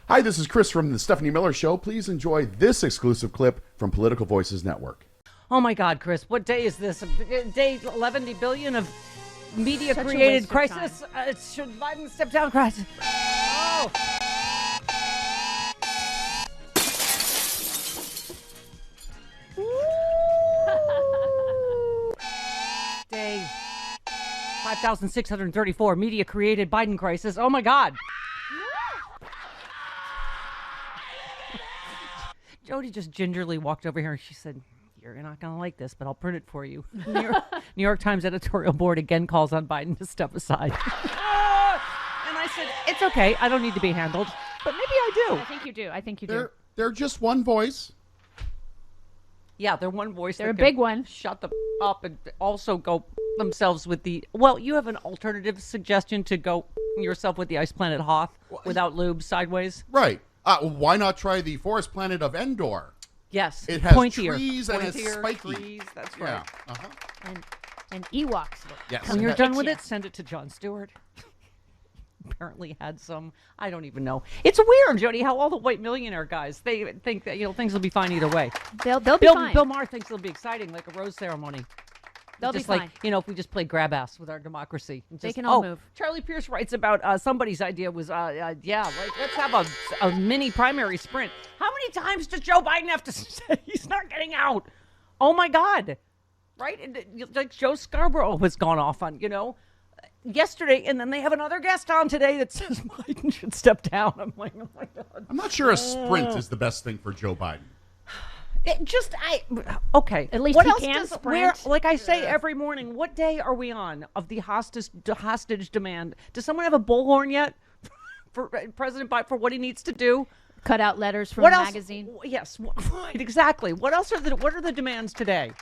Hi, this is Chris from the Stephanie Miller Show. Please enjoy this exclusive clip from Political Voices Network. Oh my God, Chris, what day is this? Day 11 billion of media-created waste of crisis? Should Biden step down crisis? Oh! Day 5,634, media-created Biden crisis. Oh my God. Jody just gingerly walked over here and she said, "You're not going to like this, but I'll print it for you." New York Times editorial board again calls on Biden to step aside. And I said, it's okay. I don't need to be handled. But maybe I do. I think you do. They're just one voice. Yeah, they're one voice. They're a big one. Shut the up and also go themselves with the... Well, you have an alternative suggestion to go yourself with the ice planet Hoth without lube sideways? Right. Why not try the forest planet of Endor? Yes. It has pointier. trees and it's Pointier spiky. trees, that's right. Yeah. Uh-huh. And Ewoks. Yes. When you're done with you. it, send it to Jon Stewart. Apparently had some, I don't even know. It's weird, Jody, how all the white millionaire guys, they think that, things will be fine either way. They'll be fine. Bill Maher thinks it'll be exciting, like a rose ceremony. They'll just be like, fine. if we just play grab ass with our democracy. They can all move. Charlie Pierce writes about somebody's idea was, let's have a mini primary sprint. How many times does Joe Biden have to say he's not getting out? Oh my God. Right? Like Joe Scarborough has gone off on, yesterday, and then they have another guest on today that says Biden should step down. I'm like, oh my God. I'm not sure a sprint is the best thing for Joe Biden. Okay. At least what he else can does, sprint. like I say every morning, what day are we on of the hostage demand? Does someone have a bullhorn yet for President Biden for what he needs to do? Cut out letters from What a else? magazine. Yes, right, exactly. What are the demands today?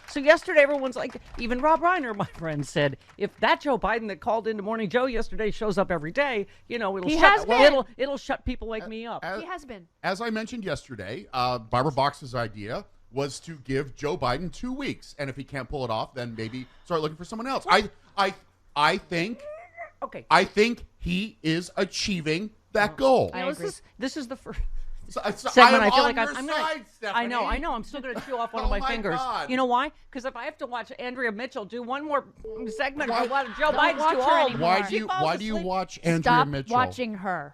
So yesterday, everyone's like, even Rob Reiner, my friend, said, if that Joe Biden that called into Morning Joe yesterday shows up every day, it'll shut people like me up. He has been. As I mentioned yesterday, Barbara Box's idea was to give Joe Biden 2 weeks, and if he can't pull it off, then maybe start looking for someone else. I think he is achieving that goal. I agree. This is the first I'm segment. I feel like on I'm your gonna. side, Stephanie. I know. I'm still gonna chew off one of Oh my my fingers. God. You know why? Because if I have to watch Andrea Mitchell do one more segment Why- of what Joe Don't Biden's watch too her old. anymore. Why do you watch Andrea Stop Mitchell? watching her.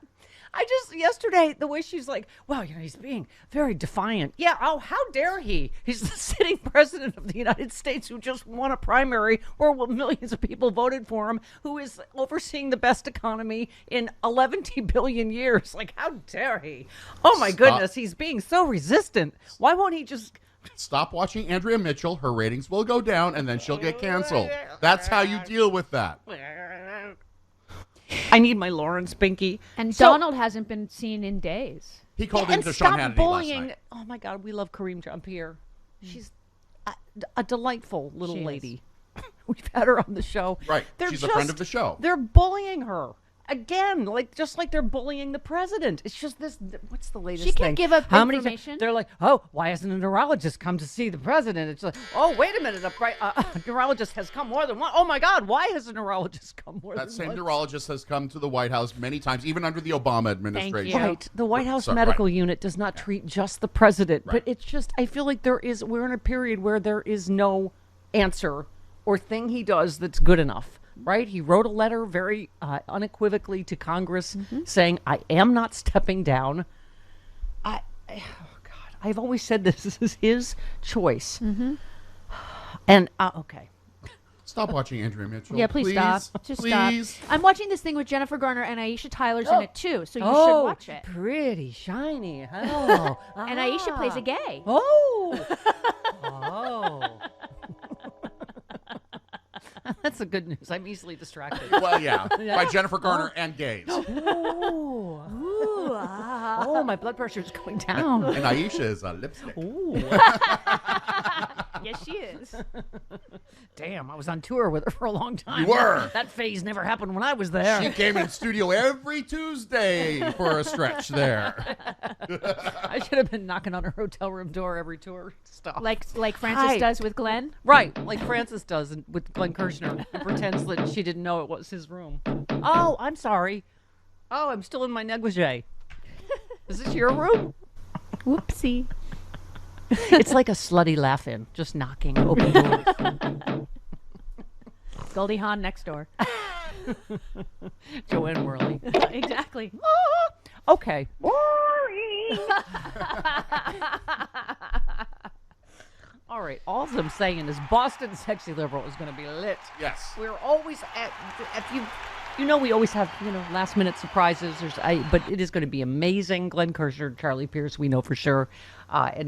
I just yesterday the way she's like, well, he's being very defiant. Yeah. Oh, how dare he? He's the sitting president of the United States who just won a primary where millions of people voted for him, who is overseeing the best economy in 11 billion years. Like, how dare he? Oh my goodness, he's being so resistant. Why won't he just? Stop watching Andrea Mitchell. Her ratings will go down, and then she'll get canceled. That's how you deal with that. I need my Lawrence Binky. And Donald hasn't been seen in days. He called and into Sean stop Hannity bullying. last night. Oh my God, we love Kareem Jean-Pierre. She's a delightful little She is. lady. We've had her on the show. Right. She's a friend of the show. They're bullying her. Again, just like they're bullying the president. It's just this. What's the latest She thing? can't give up How many information. They're like, oh, why hasn't a neurologist come to see the president? It's like, oh, wait a minute, a neurologist has come more than one. Oh my God, why has a neurologist come more than That same once? neurologist has come to the White House many times, even under the Obama administration. you. Right. The White House Sorry, medical right. unit does not treat just the president, Right. but it's just, I feel like we're in a period where there is no answer or thing he does that's good enough. Right? He wrote a letter very unequivocally to Congress saying, I am not stepping down. Oh God, I've always said this is his choice. And, okay. Stop watching Andrea Mitchell. Yeah, please stop. Just please. stop. I'm watching this thing with Jennifer Garner and Aisha Tyler's in it too, so you should Oh, watch it. pretty shiny. Oh. And Aisha plays a gay. Oh. Oh. That's the good news. I'm easily distracted. Well, yeah. By Jennifer Garner and gays. Ooh. Oh, my blood pressure is going down. And Aisha is a lipstick. Ooh. Yes, she is. Damn, I was on tour with her for a long time. You were. That phase never happened when I was there. She came in studio every Tuesday for a stretch there. I should have been knocking on her hotel room door every tour. Stop. Like Francis Hi. does with Glenn. Right, like Francis does with Glenn Kirshner. Who pretends that she didn't know it was his room. Oh, I'm sorry. Oh, I'm still in my negligee. Is this your room? Whoopsie. It's like a slutty laugh-in, just knocking open doors. Goldie Hawn next door. Joanne Worley. Exactly. Okay. All right. All I'm saying is Boston Sexy Liberal is going to be lit. Yes. We're always we always have, last minute surprises. But it is going to be amazing. Glenn Kirshner, Charlie Pierce, we know for sure. And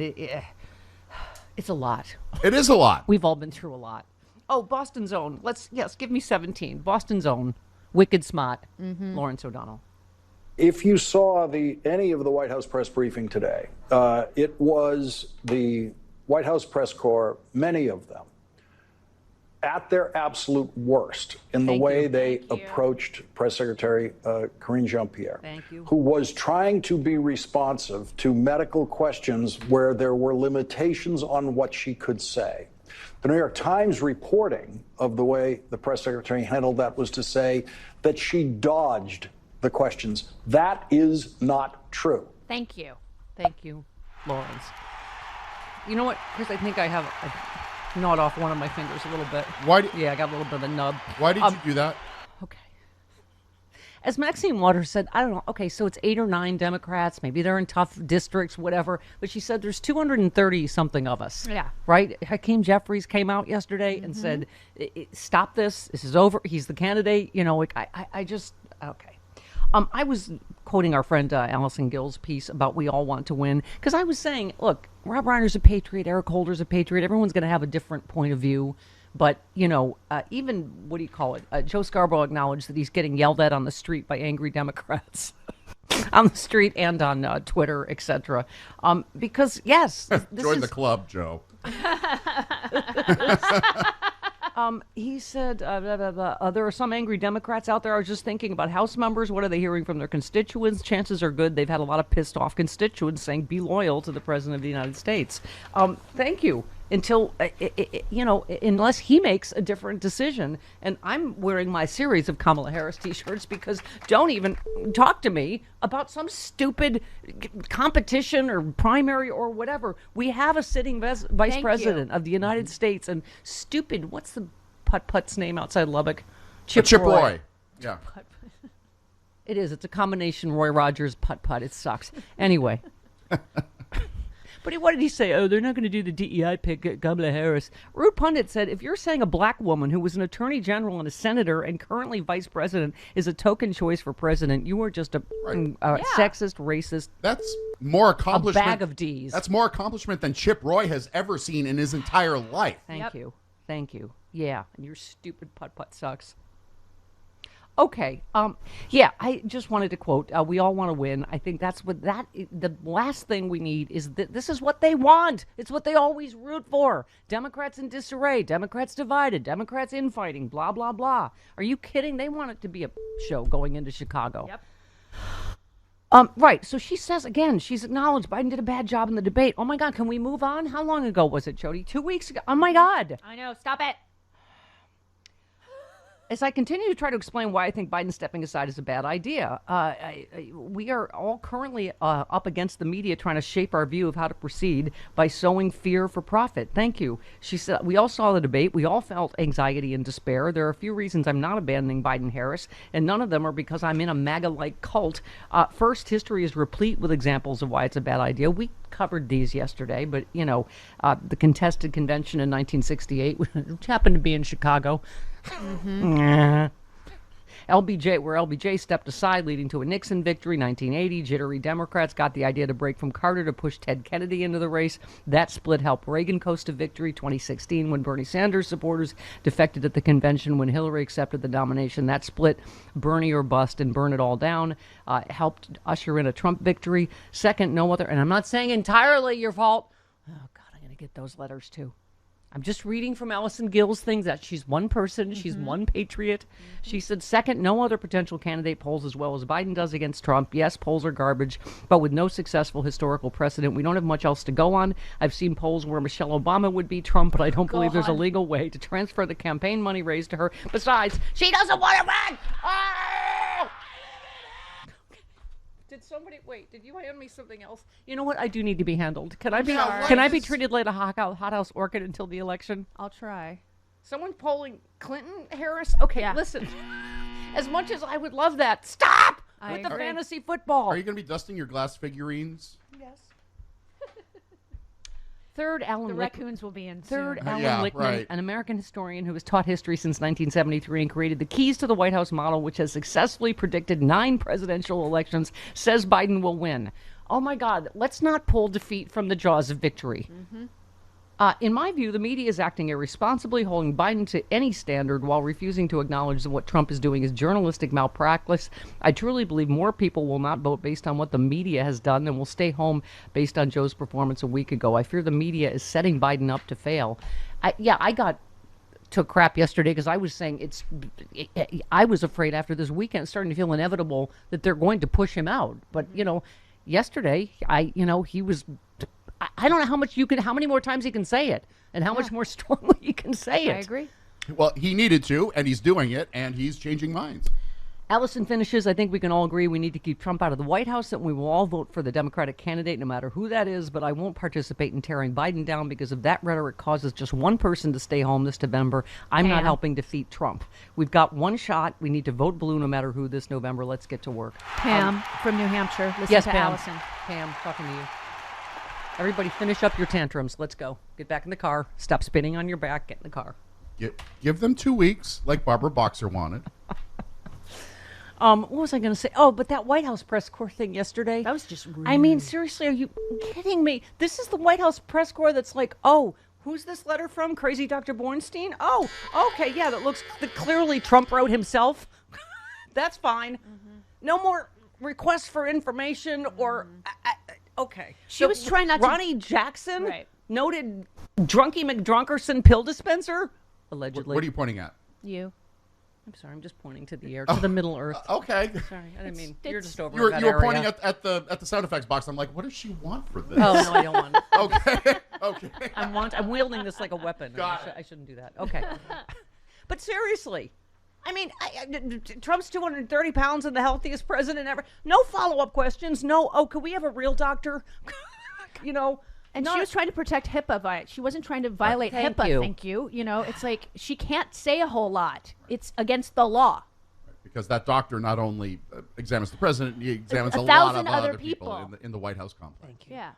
it's a lot. It is a lot. We've all been through a lot. Oh, Boston's own. Give me 17. Boston's own. Wicked smart. Lawrence O'Donnell. If you saw any of the White House press briefing today, it was the White House press corps, many of them, at their absolute worst in the way they approached Press Secretary Karine Jean-Pierre, who was trying to be responsive to medical questions where there were limitations on what she could say. The New York Times reporting of the way the press secretary handled that was to say that she dodged the questions. That is not true. Thank you. Thank you, Lawrence. You know what, Chris? I think I have gnawed off one of my fingers a little bit. I got a little bit of a nub. Why did you do that? Okay. As Maxine Waters said, I don't know. Okay, so it's 8 or 9 Democrats. Maybe they're in tough districts, whatever. But she said there's 230 something of us. Yeah. Right? Hakeem Jeffries came out yesterday and said, "Stop this. This is over. He's the candidate." I just okay. I was quoting our friend Allison Gill's piece about we all want to win because I was saying, look, Rob Reiner's a patriot, Eric Holder's a patriot. Everyone's going to have a different point of view. But, even, what do you call it? Joe Scarborough acknowledged that he's getting yelled at on the street by angry Democrats. On the street and on Twitter, etc. Because, yes. Join the club, Joe. He said, there are some angry Democrats out there. I was just thinking about House members. What are they hearing from their constituents? Chances are good they've had a lot of pissed off constituents saying, be loyal to the President of the United States. Thank you. Until, unless he makes a different decision. And I'm wearing my series of Kamala Harris T-shirts because don't even talk to me about some stupid competition or primary or whatever. We have a sitting vice president of the United States and stupid, what's the putt-putt's name outside Lubbock? Chip Roy. Yeah. It is. It's a combination Roy Rogers putt-putt. It sucks. Anyway. But what did he say? Oh, they're not going to do the DEI pick, Kamala Harris. Rude Pundit said, if you're saying a black woman who was an attorney general and a senator and currently vice president is a token choice for president, you are just a sexist, racist. That's more accomplishment. A bag of D's. That's more accomplishment than Chip Roy has ever seen in his entire life. Thank you. Thank you. Yeah, and your stupid putt-putt sucks. Okay. I just wanted to quote, we all want to win. I think that's the last thing we need is that this is what they want. It's what they always root for. Democrats in disarray, Democrats divided, Democrats infighting, blah, blah, blah. Are you kidding? They want it to be a show going into Chicago. Yep. Right. So she says, again, she's acknowledged Biden did a bad job in the debate. Oh, my God. Can we move on? How long ago was it, Jody? 2 weeks ago? Oh, my God. I know. Stop it. As I continue to try to explain why I think Biden stepping aside is a bad idea, we are all currently up against the media trying to shape our view of how to proceed by sowing fear for profit. Thank you. She said, we all saw the debate. We all felt anxiety and despair. There are a few reasons I'm not abandoning Biden-Harris, and none of them are because I'm in a MAGA-like cult. First, history is replete with examples of why it's a bad idea. We covered these yesterday, but, the contested convention in 1968, which happened to be in Chicago, LBJ stepped aside, leading to a Nixon victory. 1980, jittery Democrats got the idea to break from Carter to push Ted Kennedy into the race. That split helped Reagan coast to victory. 2016, when Bernie Sanders supporters defected at the convention, when Hillary accepted the nomination, that split, Bernie or bust, and burn it all down, helped usher in a Trump victory. Second, no other, and I'm not saying entirely your fault. Oh God, I'm gonna get those letters too. I'm just reading from Allison Gill's things that she's one person, she's one patriot. She said, second, no other potential candidate polls as well as Biden does against Trump. Yes, polls are garbage, but with no successful historical precedent, we don't have much else to go on. I've seen polls where Michelle Obama would beat Trump, but I don't believe there's a legal way to transfer the campaign money raised to her. Besides, she doesn't want to win! Oh! Did somebody Did you hand me something else? You know what? I do need to be handled. Can I be? Yeah, Can I be treated like a hothouse orchid until the election? I'll try. Someone polling Clinton, Harris. Okay, Yeah. listen. As much as I would love that, stop I with the agree. fantasy football. Are you going to be dusting your glass figurines? Yes. Third, Alan The Lick- raccoons will be in Third, soon. Alan Yeah, Lickman, right. an American historian who has taught history since 1973 and created the keys to the White House model, which has successfully predicted 9 presidential elections, says Biden will win. Oh my God, let's not pull defeat from the jaws of victory. In my view, the media is acting irresponsibly, holding Biden to any standard while refusing to acknowledge that what Trump is doing is journalistic malpractice. I truly believe more people will not vote based on what the media has done than will stay home based on Joe's performance a week ago. I fear the media is setting Biden up to fail. I took crap yesterday because I was saying I was afraid after this weekend, starting to feel inevitable that they're going to push him out. But, yesterday, he was... I don't know how many more times he can say it, and how much more strongly he can say it. I agree. Well, he needed to, and he's doing it, and he's changing minds. Allison finishes, I think we can all agree we need to keep Trump out of the White House, and we will all vote for the Democratic candidate, no matter who that is, but I won't participate in tearing Biden down because if that rhetoric causes just one person to stay home this November, I'm not helping defeat Trump. We've got one shot. We need to vote blue no matter who this November. Let's get to work. Pam from New Hampshire. Listen Yes, to Pam. Allison. Pam, talking to you. Everybody finish up your tantrums. Let's go. Get back in the car. Stop spinning on your back. Get in the car. Give them 2 weeks, like Barbara Boxer wanted. What was I going to say? Oh, but that White House press corps thing yesterday. That was just rude. I mean, seriously, are you kidding me? This is the White House press corps that's like, oh, who's this letter from? Crazy Dr. Bornstein? Oh, okay, yeah, that clearly Trump wrote himself. That's fine. No more requests for information or... okay. She was trying not to- Ronnie Jackson, Right. noted Drunky McDrunkerson pill dispenser, allegedly. What are you pointing at? You. I'm sorry, I'm just pointing to the air, to the Middle Earth. Okay. Sorry, I didn't mean you're just over You were, in that you were area. pointing at the sound effects box. I'm like, what does she want for this? Oh no, I don't want it. Okay. Okay. I'm wielding this like a weapon. Got it. I shouldn't do that. Okay. But seriously, I mean, Trump's 230 pounds and the healthiest president ever. No follow-up questions. No, could we have a real doctor? And she was trying to protect HIPAA. She wasn't trying to violate Thank HIPAA. you. Thank you. It's like she can't say a whole lot. It's against the law. Because that doctor not only examines the president, he examines a lot thousand of other other people people. in the White House complex. Yeah.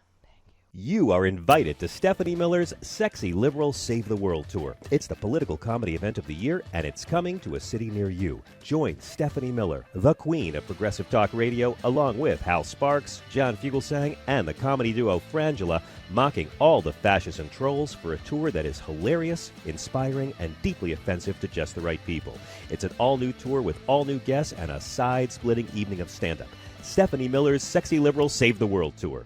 You are invited to Stephanie Miller's Sexy Liberal Save the World Tour. It's the political comedy event of the year, and it's coming to a city near you. Join Stephanie Miller, the queen of progressive talk radio, along with Hal Sparks, John Fugelsang, and the comedy duo Frangela, mocking all the fascists and trolls for a tour that is hilarious, inspiring, and deeply offensive to just the right people. It's an all-new tour with all new guests and a side-splitting evening of stand-up. Stephanie Miller's Sexy Liberal Save the World Tour.